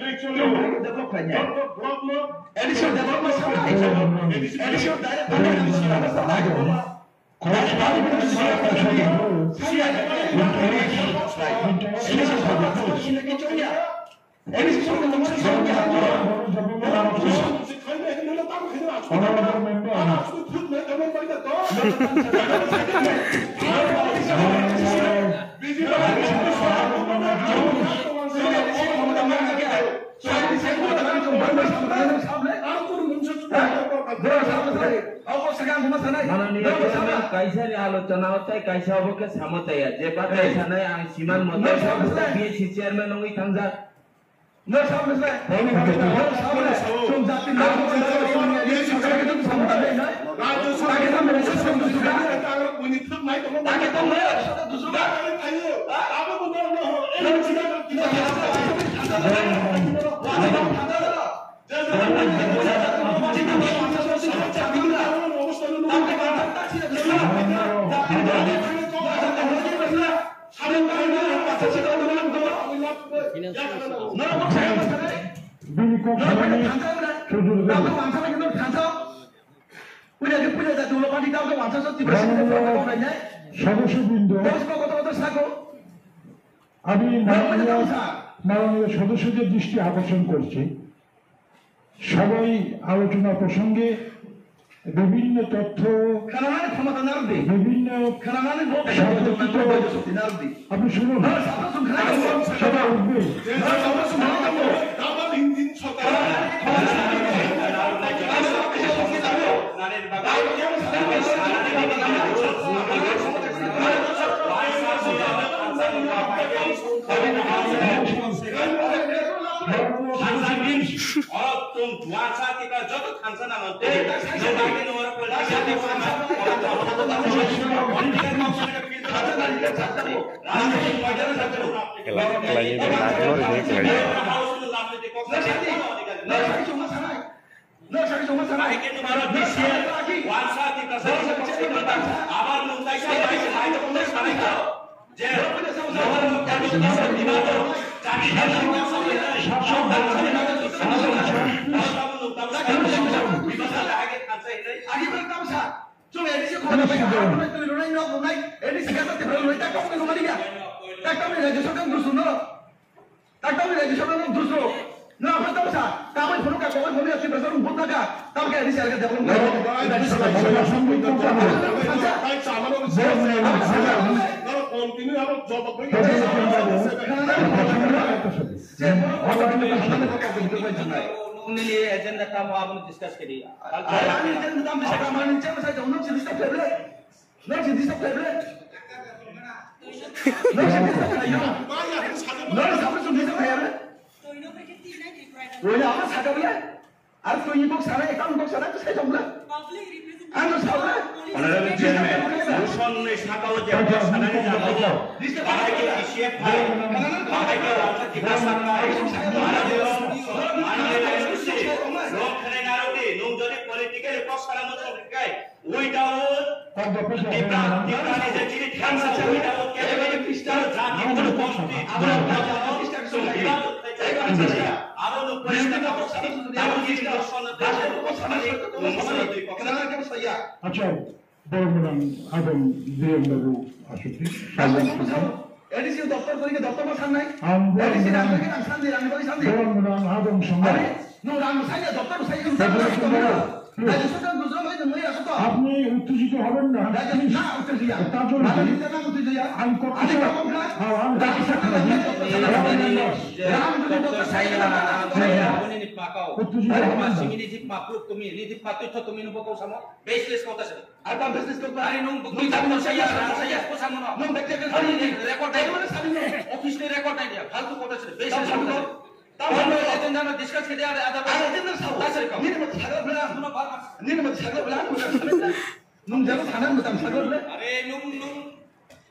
development. Additional development. Additional कैसा आलोचना होता है कैसा हो के सहमत है जे बात ऐसा नहीं आं सीमान मत बीएससी चेयरमैन होंगे थंजा न सामने से नहीं सामने तुम जाति ना ये सरकार के तुम समझ नहीं ना राज्य सरकार के सामने से तुम दूसरा अगर कोई निथक नहीं तो ताकि तुम नहीं अच्छा दूसरा आइए आप को बोल ना हो एक चीज সদস্যবৃন্দ আমি মাননীয় সদস্যদের দৃষ্টি আকর্ষণ করছি সবাই আলোচনা প্রসঙ্গে বিভিন্ন তথ্য বিভিন্ন আপনি শুনুন সবাই উঠবে तुम दुआसा के का जो तो खानसा ना मनते नबाके नवर पॉलिटिकल डिप्लोमा ये एजेंडा था वो आपने डिस्कस करी अच्छा बरमरान आदम देवबाबू आशुति एडीसी दफ्तर तरीके दफ्तर में सामने एडीसी नाम के नाम सामने राम कोई सामने बरमरान आदम संभाल नो राम सामने दफ्तर में सामने আপনি উত্তেজিত হবেন না তার জন্য আমি डिस्कस के दिया आधा अरे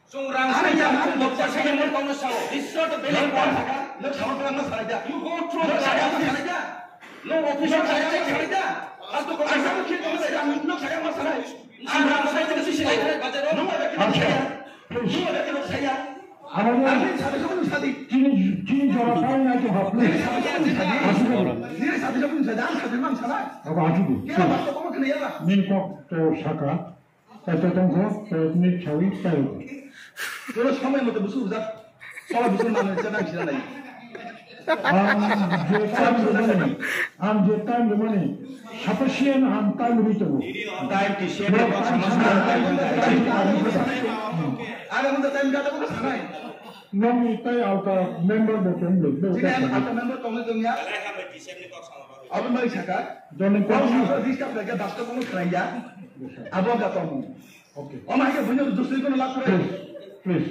Sung rang saya dokter saya mau tahu sawo. This sort of beleng pon saja. Lo sama pelan mas saja. You go through saja saja. Lo official saja saja. Astu kau asal mungkin kamu saja lo saja mas saja. Sung rang saya tidak sih saja. Lo ada kita saja. Lo ada kita saja. আমাদের আমি সাথে সাথে সাথে চিনি জরা পাই না তো ভাবলে নিরে সাথে সাথে সাথে আমি সাথে মান সারা আবার আসুক কেন বাস্তব কম কেন ইয়ালা 민국 또 사과 대통령 또 차위 따요 তোর সময় মতো বুঝু যা সবাই বুঝু মানে জানা ছিল নাই am je time money sufficient am time rito time T share করব সমস্যা আরে মধ্যে টাইম কাটা বলে সানাই nong tay auto member bottom lo ঠিক আছে আটা মেম্বার কমে দুনিয়া আবার মাই সাকা জনে কোন ko ডিস্টার্ব লাগে বাস্তব কম খাইয়া আবো গাতম okay ও মাইকে বুঝো দুসরি কোন লাভ করে please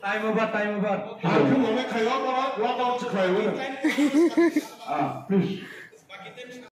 টাইম ওভার 그 몸에 가요, 와봐, 와봐, 저 가요. please